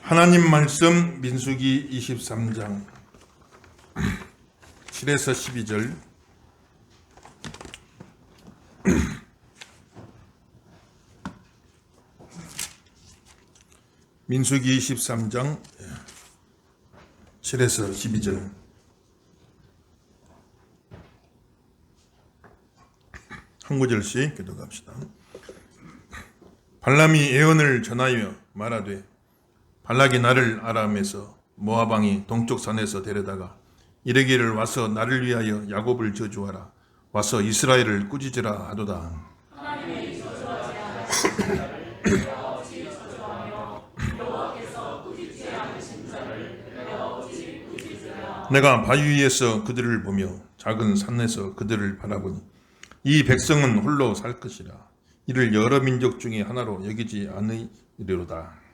하나님 말씀 민수기 23장 7에서 12절. 민수기 23장 7에서 12절. 한 구절씩 기도합시다. 발람이 예언을 전하여 말하되 발락이 나를 아람에서 모압 왕이 동쪽 산에서 데려다가 이르기를 와서 나를 위하여 야곱을 저주하라, 와서 이스라엘을 꾸짖으라 하도다. 내가 바위 위에서 그들을 보며 작은 산에서 그들을 바라보니 이 백성은 홀로 살 것이라. 이를 여러 민족 중에 하나로 여기지 않으리로다.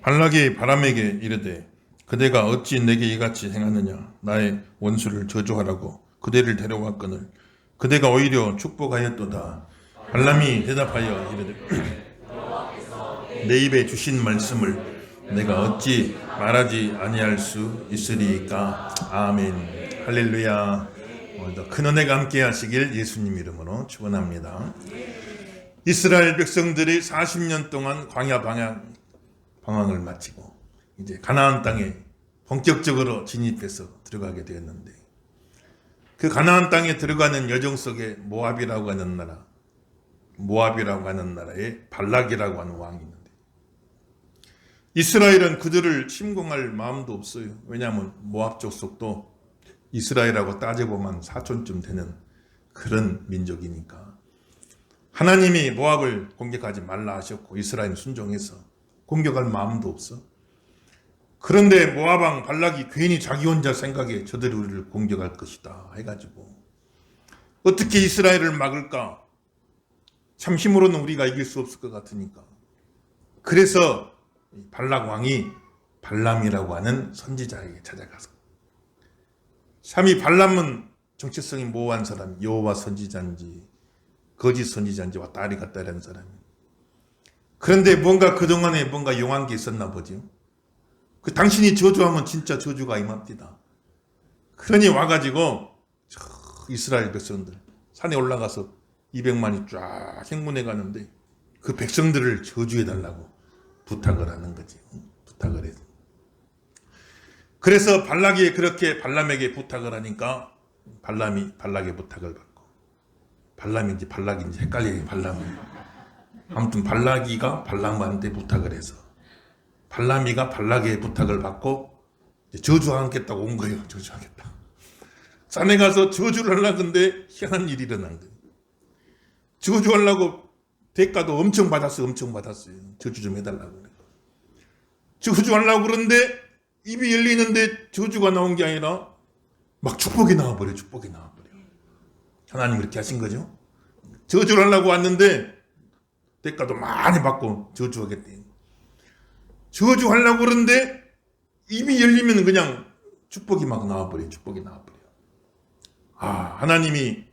발락이 바람에게 이르되 그대가 어찌 내게 이같이 행하느냐. 나의 원수를 저주하라고 그대를 데려왔거늘 그대가 오히려 축복하였도다. 발람이 대답하여 이르되 내 입에 주신 말씀을 내가 어찌 말하지 아니할 수 있으리까. 아멘. 할렐루야. 오늘도 큰 은혜가 함께 하시길 예수님 이름으로 축원합니다. 이스라엘 백성들이 40년 동안 광야 방황을 마치고 이제 가나안 땅에 본격적으로 진입해서 들어가게 되었는데, 그 가나안 땅에 들어가는 여정 속에 모압이라고 하는 나라에 발락이라고 하는 왕이 있는데, 이스라엘은 그들을 침공할 마음도 없어요. 왜냐하면 모압 족속도 이스라엘하고 따져보면 사촌쯤 되는 그런 민족이니까. 하나님이 모압을 공격하지 말라 하셨고 이스라엘은 순종해서 공격할 마음도 없어. 그런데 모압 왕 발락이 괜히 자기 혼자 생각에 저들이 우리를 공격할 것이다 해가지고 어떻게 이스라엘을 막을까? 참 힘으로는 우리가 이길 수 없을 것 같으니까. 그래서 발락 왕이 발람이라고 하는 선지자에게 찾아가서, 참 이 발람은 정체성이 모호한 사람, 여호와 선지자인지 거짓 선지자인지 왔다 갔다 하는 사람이에요. 그런데 뭔가 그동안에 뭔가 용한 게 있었나 보죠. 그 당신이 저주하면 진짜 저주가 임합니다. 그러니 와가지고 이스라엘 백성들 산에 올라가서 200만이 쫙 행군해 가는데 그 백성들을 저주해달라고 부탁을 하는 거지. 부탁을 해서. 그래서 발락이 그렇게 발람에게 부탁을 하니까 발람이 발락의 부탁을 받고, 발람인지 발락인지 헷갈리게 발람이. 아무튼 발락이가 발람한테 부탁을 해서 발람이가 발락의 부탁을 받고 저주하겠다고 온 거예요. 저주하겠다. 산에 가서 저주를 하려고 근데 희한한 일이 일어난 거예요. 저주하려고 대가도 엄청 받았어요. 저주 좀 해달라고. 저주하려고 그러는데 입이 열리는데 저주가 나온 게 아니라 막 축복이 나와버려요. 하나님 그렇게 하신 거죠. 저주를 하려고 왔는데 대가도 많이 받고 저주하겠대. 저주하려고 그러는데 입이 열리면 그냥 축복이 막 나와버려요. 하나님이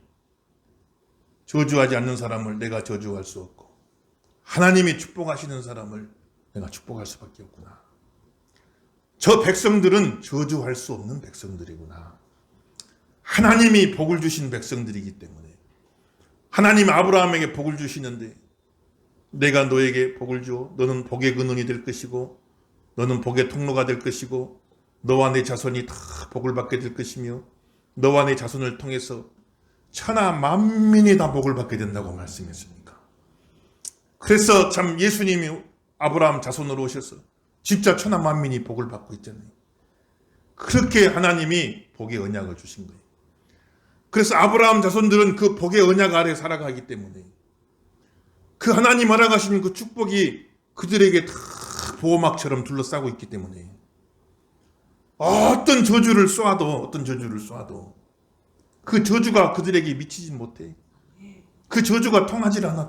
저주하지 않는 사람을 내가 저주할 수 없고 하나님이 축복하시는 사람을 내가 축복할 수밖에 없구나. 저 백성들은 저주할 수 없는 백성들이구나. 하나님이 복을 주신 백성들이기 때문에 하나님 아브라함에게 복을 주시는데 내가 너에게 복을 주어 너는 복의 근원이 될 것이고 너는 복의 통로가 될 것이고 너와 내 자손이 다 복을 받게 될 것이며 너와 내 자손을 통해서 천하 만민이 다 복을 받게 된다고 말씀했으니까. 그래서 참 예수님이 아브라함 자손으로 오셔서 진짜 천하 만민이 복을 받고 있잖아요. 그렇게 하나님이 복의 언약을 주신 거예요. 그래서 아브라함 자손들은 그 복의 언약 아래 살아가기 때문에 그 하나님 허락하신 그 축복이 그들에게 다 보호막처럼 둘러싸고 있기 때문에 어떤 저주를 쏘아도 그 저주가 그들에게 미치지 못해. 그 저주가 통하질 않아.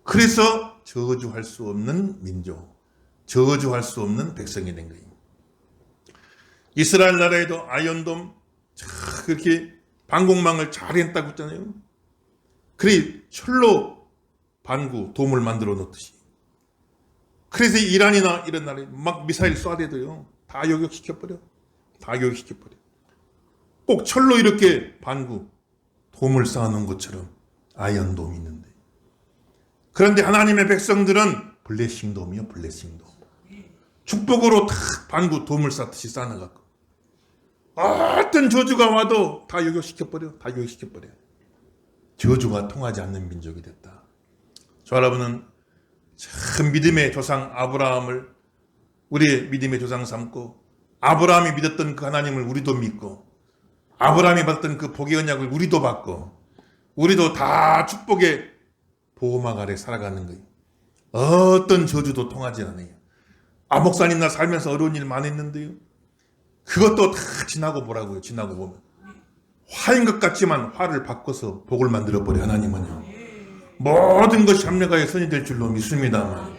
그래서 저주할 수 없는 민족, 저주할 수 없는 백성이 된 거예요. 이스라엘 나라에도 아이언돔 그렇게 방공망을 잘 했다고 했잖아요. 그래 철로 반구 돔을 만들어 놓듯이. 그래서 이란이나 이런 나라에 막 미사일 쏴대도요. 다 요격시켜버려. 다 요격시켜버려. 꼭 철로 이렇게 반구 돔을 쌓아놓은 것처럼 아이언돔이 있는데. 그런데 하나님의 백성들은 블레싱돔이요. 블레싱돔. 축복으로 탁 반구 돔을 쌓듯이 쌓아나갔고. 어떤 저주가 와도 다 요격시켜버려. 다 요격시켜버려. 저주가 통하지 않는 민족이 됐다. 저 여러분은 참 믿음의 조상 아브라함을 우리의 믿음의 조상 삼고 아브라함이 믿었던 그 하나님을 우리도 믿고 아브라함이 받았던 그 복의 언약을 우리도 받고 우리도 다 축복의 보호막 아래 살아가는 거예요. 어떤 저주도 통하지 않아요. 목사님 나 살면서 어려운 일 많이 했는데요. 그것도 다 지나고 보라고요. 지나고 보면. 화인 것 같지만 화를 바꿔서 복을 만들어버려 하나님은요. 모든 것이 합력하여 선이 될 줄로 믿습니다만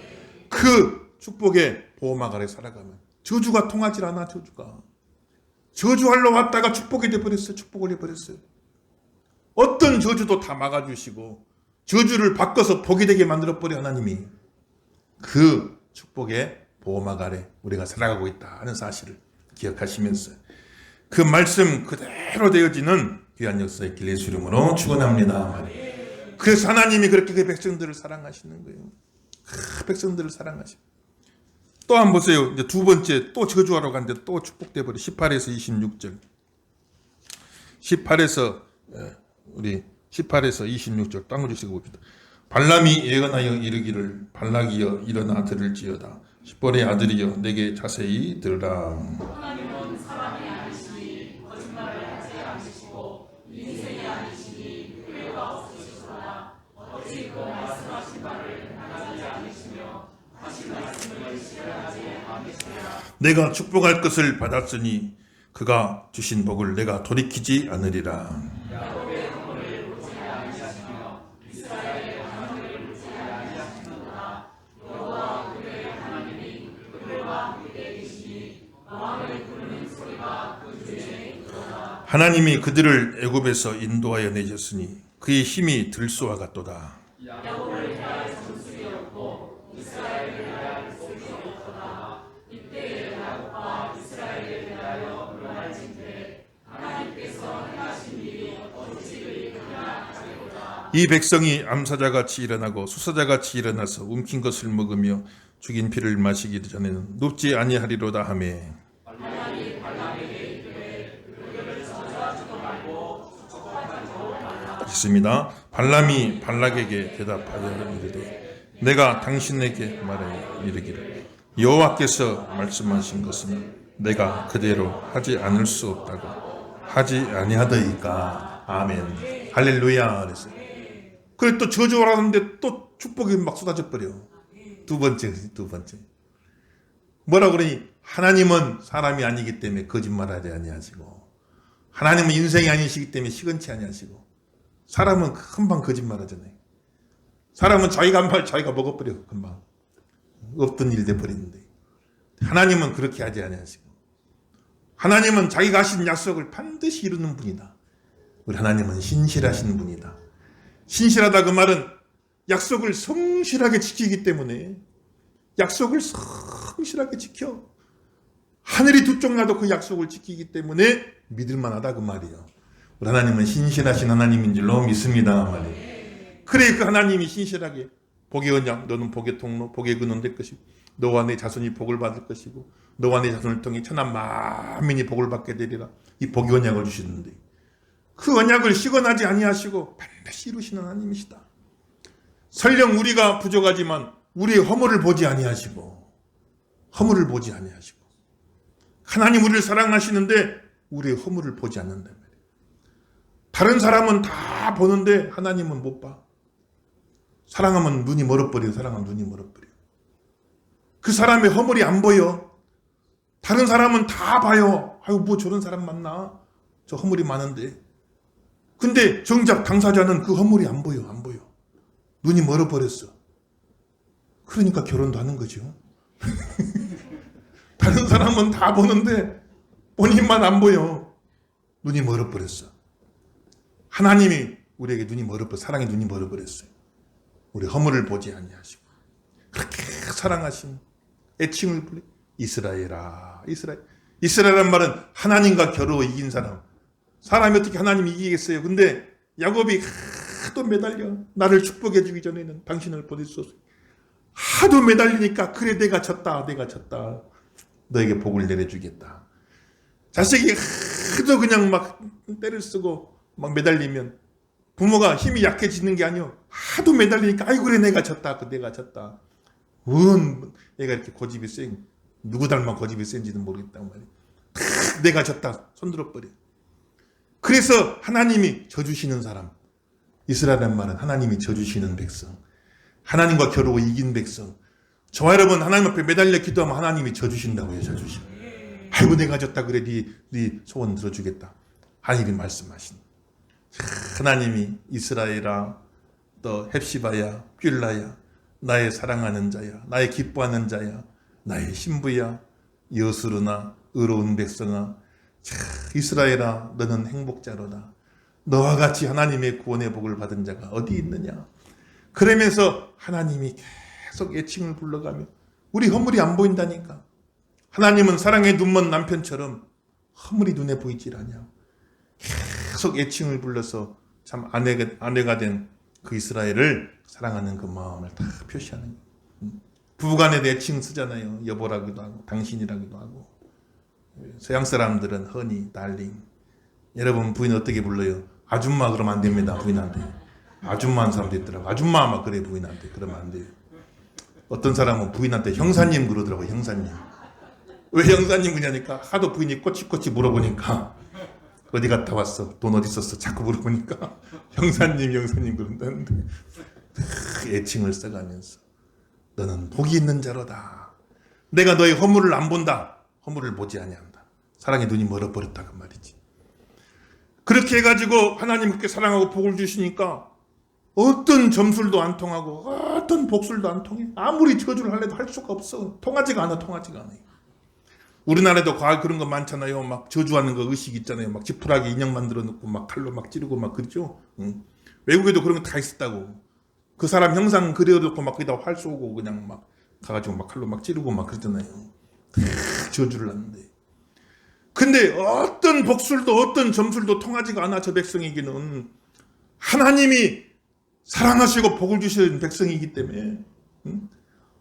그 축복의 보호막 아래 살아가면 저주가 통하지 않아. 저주하러 왔다가 축복이 돼버렸어요. 축복을 해버렸어요. 어떤 저주도 다 막아주시고 저주를 바꿔서 복이 되게 만들어버려 하나님이. 그 축복의 보호막 아래 우리가 살아가고 있다는 사실을 기억하시면서 그 말씀 그대로 되어지는 귀한 역사의 길 예수 이름으로 축원합니다. 그래서 하나님이 그렇게 그 백성들을 사랑하시는 거예요. 그 백성들을 사랑하시고. 또 한번 보세요. 이제 두 번째 또 저주하러 갔는데 또 축복돼 버려. 18에서 26절. 18에서 26절 땅을 주시고 봅시다. 발람이 예언하여 이르기를 발락이여 일어나 들을지어다. 십볼의 아들이여 내게 자세히 들으라. 하나님은 사람이 아니시니 거짓말을 하지 않으시고 인생이 아니시니 후회가 없으시구나. 어찌 그 말씀하신 바를 행하지 않으시며 하신 말씀을 실현하지 않으시랴. 내가 축복할 것을 받았으니 그가 주신 복을 내가 돌이키지 않으리라. 야곱의 허물을 보지 아니하시며 이스라엘의 하나님을 보지 아니하시는구나. 여호와 그의 하나님이 그들과 함께 계시니 왕을 부르는 소리가 그 중에 들어나. 하나님이 그들을 애굽에서 인도하여 내셨으니 그의 힘이 들소와 같도다. 야곱을 대하여 정수리 없고 이스라엘을 대하여 소리 없도다. 이때 야곱과 이스라엘에 대하여 물어날진대 하나님께서 행하신 일이 어찌 그리 크냐 하리로다. 이 백성이 암사자같이 일어나고 수사자같이 일어나서 움킨 것을 먹으며 죽인 피를 마시기 전에는 눕지 아니하리로다 하며. 하나님이 발람에게 이르되 그들을 저주하지도 말고 축복하지도 말라. 있습니다. 발람이 발락에게 대답하여 이르되 내가 당신에게 말하여 이르기를 여호와께서 말씀하신 것은 내가 그대로 하지 않을 수 없다고 하지 아니하더이까. 아멘. 할렐루야. 그랬어요. 그래 또 저주를 하는데 또 축복이 막 쏟아져 버려. 두 번째. 뭐라 그러니 하나님은 사람이 아니기 때문에 거짓말하지 아니하시고 하나님은 인생이 아니시기 때문에 시건치 아니하시고 사람은 금방 거짓말하잖아요. 사람은 자기가 한 말 자기가 먹어버려. 금방 없던 일 돼버리는데 하나님은 그렇게 하지 아니하시고 하나님은 자기가 하신 약속을 반드시 이루는 분이다. 우리 하나님은 신실하신 분이다. 신실하다 그 말은 약속을 성실하게 지키기 때문에 약속을 성실하게 지켜. 하늘이 두 쪽 나도 그 약속을 지키기 때문에 믿을만하다 그 말이에요. 우리 하나님은 신실하신 하나님인 줄로 믿습니다 말이에요. 그래 그 하나님이 신실하게 복의 언약 너는 복의 통로 복의 근원 될 것이고 너와 내 자손이 복을 받을 것이고 너와 내 자손을 통해 천한 만민이 복을 받게 되리라. 이 복의 언약을 주시는데 그 언약을 시건하지 아니하시고 반드시 이루시는 하나님이시다. 설령 우리가 부족하지만 우리의 허물을 보지 아니하시고 하나님 우리를 사랑하시는데 우리의 허물을 보지 않는단 말이에요. 다른 사람은 다 보는데 하나님은 못 봐. 사랑하면 눈이 멀어버려요. 그 사람의 허물이 안 보여. 다른 사람은 다 봐요. 아유 뭐 저런 사람 만나. 저 허물이 많은데. 근데 정작 당사자는 그 허물이 안 보여. 눈이 멀어버렸어. 그러니까 결혼도 하는 거죠. 다른 사람은 다 보는데 본인만 안 보여. 눈이 멀어버렸어. 하나님이 우리에게 눈이 멀어버렸어. 사랑의 눈이 멀어버렸어요. 우리 허물을 보지 아니하시고 그렇게 사랑하신 애칭을 불러 이스라엘아. 이스라엘이란 말은 하나님과 겨루어 이긴 사람. 사람이 어떻게 하나님 이기겠어요? 근데 야곱이 하도 매달려. 나를 축복해 주기 전에는 당신을 보낼 수 없어요. 하도 매달리니까 그래 내가 졌다. 너에게 복을 내려주겠다. 자식이 하도 그냥 막 때를 쓰고 막 매달리면 부모가 힘이 약해지는 게 아니요. 하도 매달리니까 아이고 그래 내가 졌다. 얘가 이렇게 고집이 센 누구 닮아 고집이 센지는 모르겠단 말이에요. 내가 졌다. 손들어버려. 그래서 하나님이 져주시는 사람. 이스라엘이란 말은 하나님이 져주시는 백성. 하나님과 겨루고 이긴 백성. 저와 여러분 하나님 앞에 매달려 기도하면 하나님이 져주신다고요. 져주신. 아이고 내가 졌다 그래 네 소원 들어주겠다. 하나님이 말씀하신. 하나님이 이스라엘아 또 헵시바야 뷸라야 나의 사랑하는 자야 나의 기뻐하는 자야 나의 신부야 여수르나 의로운 백성아 이스라엘아 너는 행복자로다. 너와 같이 하나님의 구원의 복을 받은 자가 어디 있느냐. 그러면서 하나님이 계속 애칭을 불러가며 우리 허물이 안 보인다니까. 하나님은 사랑의 눈먼 남편처럼 허물이 눈에 보이질 않냐. 계속 애칭을 불러서 참 아내가 된 그 이스라엘을 사랑하는 그 마음을 다 표시하는 거예요. 부부간에도 애칭 쓰잖아요. 여보라기도 하고 당신이라기도 하고. 서양 사람들은 허니, 달링. 여러분 부인 어떻게 불러요? 아줌마 그러면 안 됩니다. 부인한테. 아줌마 하는 사람도 있더라고. 아줌마 막 그래 부인한테. 그러면 안 돼요. 어떤 사람은 부인한테 형사님 그러더라고요. 형사님. 왜 형사님 그러냐니까 하도 부인이 꼬치꼬치 물어보니까 어디 갔다 왔어? 돈 어디 썼어? 자꾸 물어보니까 형사님 그런다는데 애칭을 써가면서 너는 복이 있는 자로다. 내가 너의 허물을 안 본다. 허물을 보지 아니한다. 사랑의 눈이 멀어버렸다 그 말이지. 그렇게 해가지고 하나님 그렇게 사랑하고 복을 주시니까 어떤 점술도 안 통하고 어떤 복술도 안 통해. 아무리 저주를 하려도 할 수가 없어. 통하지가 않아. 우리나라에도 과학 그런 거 많잖아요. 막 저주하는 거 의식 있잖아요. 막 지푸라기 인형 만들어 놓고 막 칼로 막 찌르고 막 그러죠. 외국에도 그런 거 다 있었다고. 그 사람 형상 그려놓고 막 거기다 활 쏘고 그냥 막 가가지고 막 칼로 막 찌르고 막 그러잖아요. 저주를 하는데. 근데 어떤 복술도 어떤 점술도 통하지가 않아. 저 백성에게는 하나님이 사랑하시고 복을 주시는 백성이기 때문에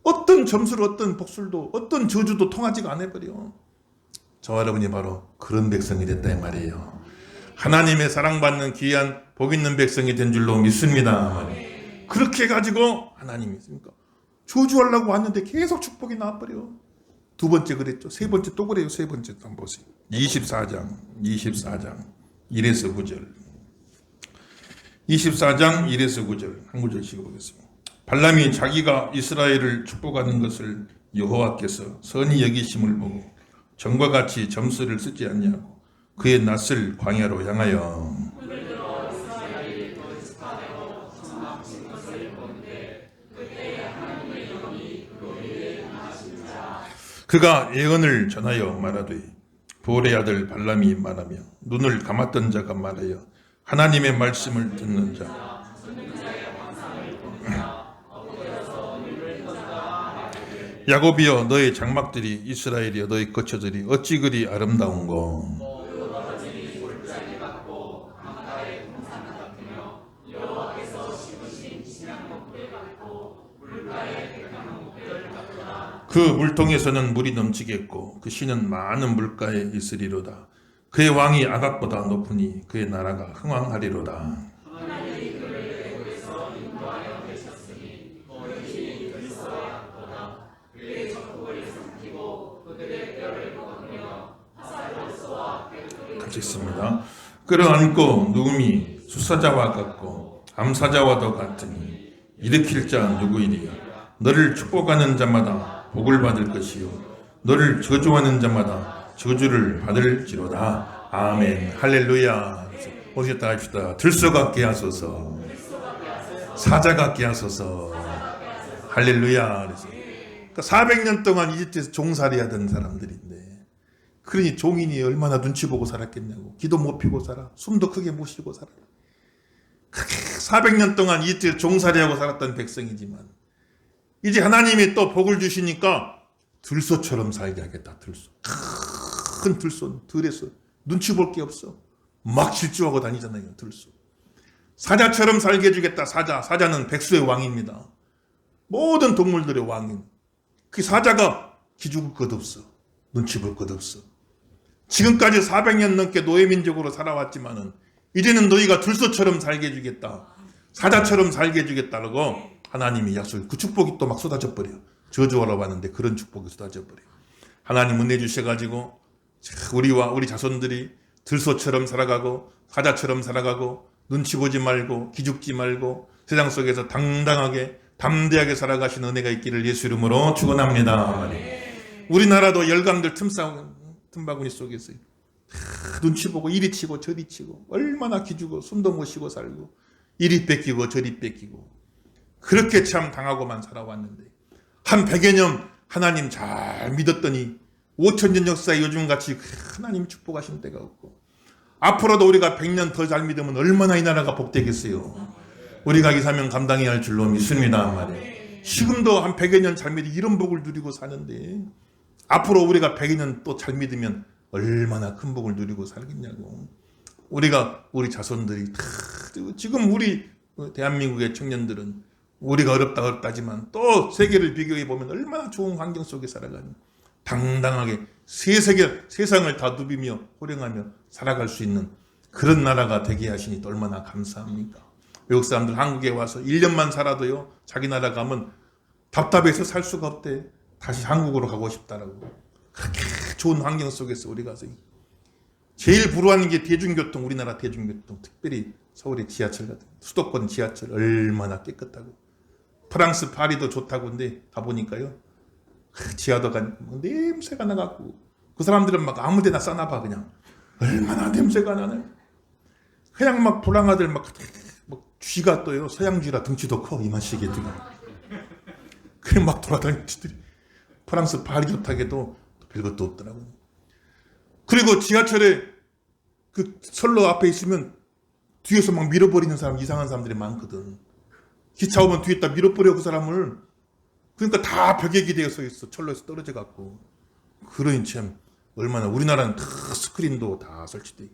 어떤 점술 어떤 복술도 어떤 저주도 통하지가 않아 버려. 저와 여러분이 바로 그런 백성이 됐다 이 말이에요. 하나님의 사랑받는 귀한 복 있는 백성이 된 줄로 믿습니다. 그렇게 해가지고 하나님이 있으니까 저주하려고 왔는데 계속 축복이 나와버려. 두 번째 그랬죠. 세 번째 또 그래요. 세 번째 한번 보세요. 24장 1에서 9절 24장 1에서 9절 한 구절씩 보겠습니다. 발람이 자기가 이스라엘을 축복하는 것을 여호와께서 선히 여기심을 보고 전과 같이 점수를 쓰지 않냐고 그의 낯을 광야로 향하여 그가 예언을 전하여 말하되 보올의 아들 발람이 말하며 눈을 감았던 자가 말하여 하나님의 말씀을 듣는 자 야곱이여 너의 장막들이 이스라엘이여 너의 거처들이 어찌 그리 아름다운고. 그 물통에서는 물이 넘치겠고 그 씨는 많은 물가에 있으리로다. 그의 왕이 아각보다 높으니 그의 나라가 흥왕하리로다. 같이 있습니다. 끌어안고 누움이 수사자와 같고 암사자와도 같으니 일으킬 자 누구이리요. 너를 축복하는 자마다 복을 받을 것이요 너를 저주하는 자마다 저주를 받을지로다. 아멘. 할렐루야. 오셨다 합시다. 들소 같게 하소서. 사자 같게 하소서. 할렐루야. 그래서 400년 동안 이집트에서 종살이 하던 사람들인데 그러니 종인이 얼마나 눈치 보고 살았겠냐고. 기도 못 피고 살아. 숨도 크게 못 쉬고 살아. 그렇게 400년 동안 이틀 종살이하고 살았던 백성이지만 이제 하나님이 또 복을 주시니까 들소처럼 살게 하겠다. 들소. 큰 들소, 들에서 눈치 볼 게 없어. 막 질주하고 다니잖아요. 들소. 사자처럼 살게 해주겠다. 사자. 사자는 백수의 왕입니다. 모든 동물들의 왕인. 그 사자가 기죽을 것 없어. 눈치 볼 것 없어. 지금까지 400년 넘게 노예민족으로 살아왔지만은 이제는 너희가 들소처럼 살게 해주겠다. 사자처럼 살게 해주겠다라고 하나님이 약속을. 그 축복이 또 막 쏟아져 버려. 저주하러 왔는데 그런 축복이 쏟아져 버려. 하나님 은혜 주셔가지고 우리와 우리 자손들이 들소처럼 살아가고 사자처럼 살아가고 눈치 보지 말고 기죽지 말고 세상 속에서 당당하게 담대하게 살아가신 은혜가 있기를 예수 이름으로 축원합니다. 우리나라도 열강들 틈바구니 속에서 눈치 보고 이리 치고 저리 치고 얼마나 기죽어 숨도 못 쉬고 살고 이리 뺏기고 저리 뺏기고 그렇게 참 당하고만 살아왔는데 한 100여 년 하나님 잘 믿었더니 5000년 역사에 요즘같이 하나님 축복하신 때가 없고 앞으로도 우리가 100년 더 잘 믿으면 얼마나 이 나라가 복되겠어요. 우리가 이 사명 감당해야 할 줄로 믿습니다. 말이에요. 지금도 한 100여 년 잘 믿어 이런 복을 누리고 사는데 앞으로 우리가 100여 년 또 잘 믿으면 얼마나 큰 복을 누리고 살겠냐고. 우리가 우리 자손들이 지금 우리 대한민국의 청년들은 우리가 어렵다지만 또 세계를 비교해 보면 얼마나 좋은 환경 속에 살아가는 당당하게 세상을 다 누비며 호령하며 살아갈 수 있는 그런 나라가 되게 하시니 또 얼마나 감사합니까? 외국 사람들 한국에 와서 1년만 살아도요 자기 나라 가면 답답해서 살 수가 없대. 다시 한국으로 가고 싶다라고. 그렇게 좋은 환경 속에서 우리가 제일 불우한 게 대중교통, 우리나라 대중교통, 특별히 서울의 지하철 같은 수도권 지하철 얼마나 깨끗하고 프랑스 파리도 좋다고 근데 가보니까요 지하도가 냄새가 나갖고 그 사람들은 막 아무데나 싸나봐. 그냥 얼마나 냄새가 나네. 그냥 막 불황아들 막 쥐가 떠요. 서양쥐라 덩치도 커 이만식이 되게. 그냥 막 돌아다니는 쥐들이. 프랑스 파리 좋다게도 별것도 없더라고요. 그리고 지하철에 그 선로 앞에 있으면 뒤에서 막 밀어버리는 사람, 이상한 사람들이 많거든. 기차 오면 뒤에다 밀어버려 그 사람을. 그러니까 다 벽에 기대어 서 있어. 철로에서 떨어져 갖고. 그러니 참 얼마나 우리나라는 다 스크린도 다 설치돼.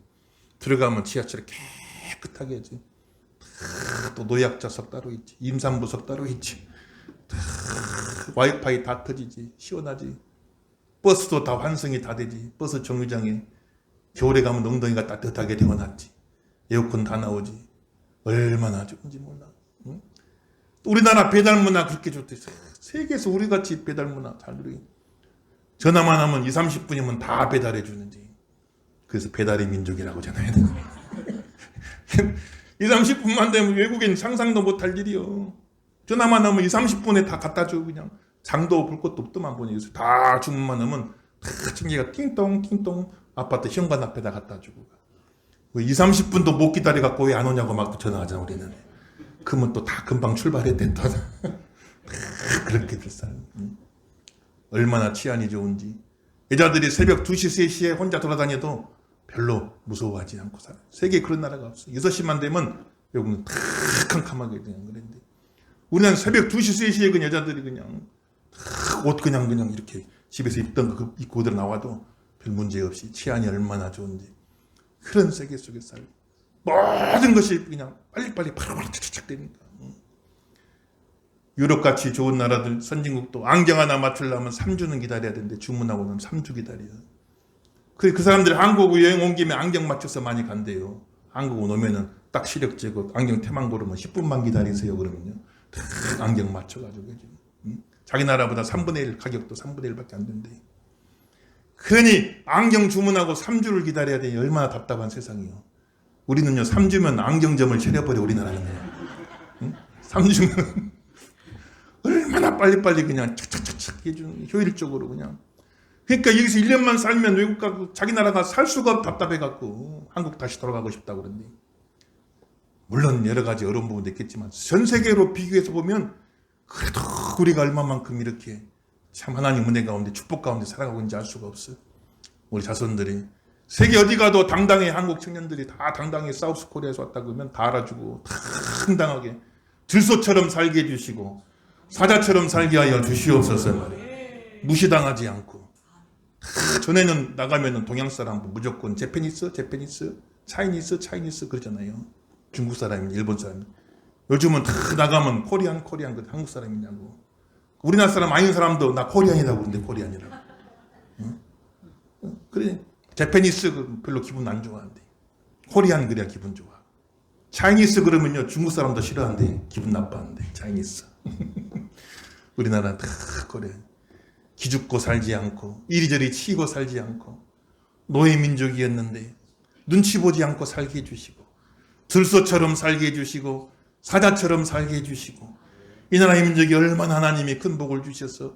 들어가면 지하철에 깨끗하게 하지. 또 노약자석 따로 있지. 임산부석 따로 있지. 와이파이 다 터지지. 시원하지. 버스도 다 환승이 다 되지. 버스 정류장에 겨울에 가면 엉덩이가 따뜻하게 데워놨지. 에어컨 다 나오지. 얼마나 좋은지 몰라. 응? 우리나라 배달 문화 그렇게 좋대. 세계에서 우리같이 배달 문화 잘 누리게. 전화만 하면 2, 30분이면 다 배달해 주는지. 그래서 배달의 민족이라고 전화해야 돼. 2, 30분만 되면 외국인 상상도 못할 일이요. 전화만 하면 2, 30분에 다 갖다 줘. 그냥 장도 볼 것도 없더만 보니. 그래서 다 주문만 하면 다 챙기가 띵동 띵동 아파트 현관 앞에다 갖다 주고. 2, 30분도 못 기다려 갖고 왜 안 오냐고 막 전화하잖아 우리는. 그러면 또 다 금방 출발했대. 또 그렇게 비싸요. 얼마나 치안이 좋은지. 여자들이 새벽 2시, 3시에 혼자 돌아다녀도 별로 무서워하지 않고 살아요. 세계에 그런 나라가 없어요. 6시만 되면 외국은 다 캄캄하게 그냥 그랬는데 우리는 새벽 2시, 3시에 그 여자들이 그냥 옷 그냥 이렇게 집에서 입던 거 입고 그대로 나와도 별 문제 없이 치안이 얼마나 좋은지. 그런 세계 속에 살고 모든 것이 그냥 빨리빨리 바로바로 착착 되니까. 유럽같이 좋은 나라들 선진국도 안경 하나 맞추려면 3주는 기다려야 되는데 주문하고 나면 3주 기다려요. 그 사람들이 한국 여행 온 김에 안경 맞춰서 많이 간대요. 한국 오면은 딱 시력 재고 안경 태만 고르면 10분만 기다리세요 그러면요. 딱 안경 맞춰가지고 자기 나라보다 3분의 1 가격도 3분의 1밖에 안 된대. 그러니 안경 주문하고 3주를 기다려야 되니 얼마나 답답한 세상이요. 우리는요 3주면 안경점을 차려버려 우리나라는. 3주면 얼마나 빨리빨리 그냥 착착착착 해주는 효율적으로 그냥. 그러니까 여기서 1년만 살면 외국 가고 자기 나라가 살 수가 답답해갖고 한국 다시 돌아가고 싶다고 그러는데 물론 여러 가지 어려운 부분도 있겠지만 전 세계로 비교해서 보면 그래도 우리가 얼마만큼 이렇게 참 하나님 은혜 가운데 축복 가운데 살아가고 있는지 알 수가 없어요. 우리 자손들이 세계 어디 가도 당당히 한국 청년들이 다 당당히 사우스 코리아에서 왔다 그러면 다 알아주고 당당하게 들소처럼 살게 해주시고 사자처럼 살게 하여 주시옵소서 말이에요. 무시당하지 않고. 전에는 나가면은 동양 사람 무조건 재패니스 차이니스 그러잖아요. 중국 사람이 일본 사람이. 요즘은 다 나가면 코리안 한국 사람이냐고. 우리나라 사람 아닌 사람도 나 코리안이라고 그러는데 코리안이라고. 응? 그래 재패니스 별로 기분 안 좋아한대. 코리안 그래야 기분 좋아. 차이니스 그러면요 중국 사람도 싫어한대. 기분 나빠한대. 차이니스. 우리나라 다 그래. 기죽고 살지 않고 이리저리 치이고 살지 않고 노예 민족이었는데 눈치 보지 않고 살게 해주시고 들소처럼 살게 해주시고 사자처럼 살게 해주시고 이 나라의 민족이 얼마나 하나님이 큰 복을 주셔서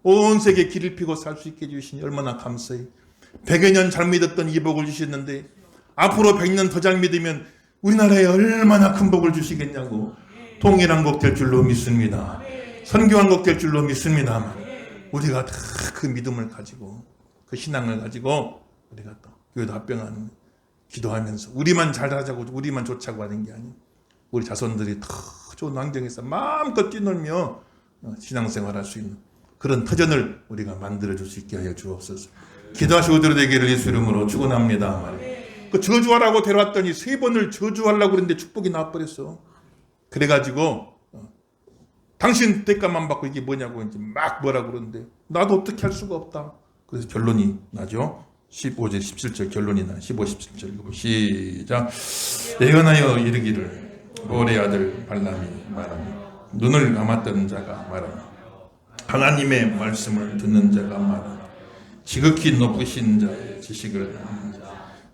온 세계 길을 피고 살 수 있게 해주시니 얼마나 감사해. 100여 년 잘 믿었던 이 복을 주셨는데 앞으로 100년 더 잘 믿으면 우리나라에 얼마나 큰 복을 주시겠냐고. 통일한국 될 줄로 믿습니다. 선교한국 될 줄로 믿습니다. 우리가 다 그 믿음을 가지고 그 신앙을 가지고 우리가 또 교회도 합병하는 기도하면서 우리만 잘하자고 우리만 좋자고 하는 게 아니에요. 우리 자손들이 더 좋은 환경에서 마음껏 뛰놀며 신앙생활할 수 있는 그런 터전을 우리가 만들어줄 수 있게 하여 주옵소서. 기도하시고 들어되기를 예수 이름으로 축원합니다. 그 저주하라고 데려왔더니 3번을 저주하려고 그랬는데 축복이 나와버렸어. 그래가지고 당신 대가만 받고 이게 뭐냐고 이제 막 뭐라 그러는데 나도 어떻게 할 수가 없다. 그래서 결론이 나죠. 15절 17절 결론이 나. 15, 17절 읽어보 시작. 예언하여 이르기를 볼의 아들 발람이 말하니 눈을 감았던 자가 말하니 하나님의 말씀을 듣는 자가 말하니 지극히 높으신 자의 지식을 아는 자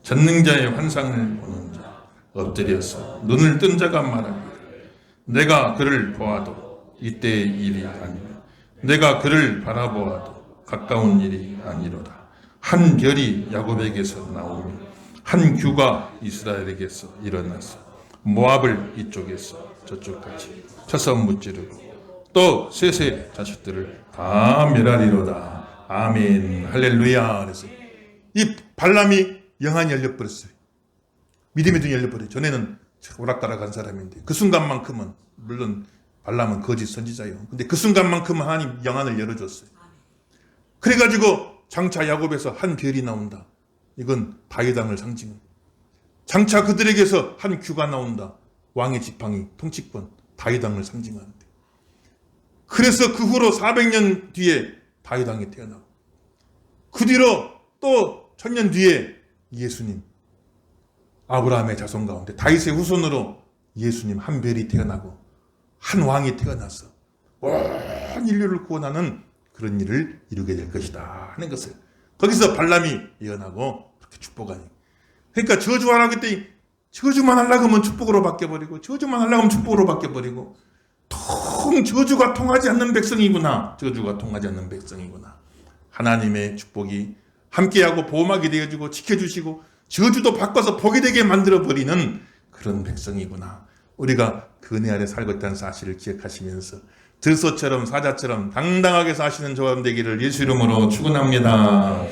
전능자의 환상을 보는 자 엎드려서 눈을 뜬 자가 말하기를 내가 그를 보아도 이때의 일이 아니라 내가 그를 바라보아도 가까운 일이 아니로다. 한 별이 야곱에게서 나오며 한 규가 이스라엘에게서 일어나서 모압을 이쪽에서 저쪽까지 쳐서 무찌르고 또 셋의 자식들을 다 멸하리로다. 아멘 할렐루야. 그래서 이 발람이 영안이 열려버렸어요. 믿음의 눈이 열려버려요. 전에는 오락가락한 사람인데 그 순간만큼은 물론 발람은 거짓 선지자예요. 근데 그 순간만큼은 하나님 영안을 열어줬어요. 그래가지고 장차 야곱에서 한 별이 나온다. 이건 다윗 왕을 상징합니다. 장차 그들에게서 한 규가 나온다. 왕의 지팡이, 통치권, 다윗 왕을 상징하는데. 그래서 그 후로 400년 뒤에 다윗 왕이 태어나고 그 뒤로 또 1000년 뒤에 예수님, 아브라함의 자손 가운데 다윗의 후손으로 예수님 한 별이 태어나고 한 왕이 태어나서 온 인류를 구원하는 그런 일을 이루게 될 것이다 하는 것을 거기서 발람이 예언하고 그렇게 축복하니. 그러니까 저주하라고 했더니 저주만 하려고 하면 축복으로 바뀌어버리고 저주만 하려고 하면 축복으로 바뀌어버리고 저주가 통하지 않는 백성이구나. 저주가 통하지 않는 백성이구나. 하나님의 축복이 함께하고 보호막이 되어주고 지켜주시고 저주도 바꿔서 복이 되게 만들어버리는 그런 백성이구나. 우리가 그 은혜 아래 살고 있다는 사실을 기억하시면서 들소처럼 사자처럼 당당하게 사시는 조합 되기를 예수 이름으로 축원합니다.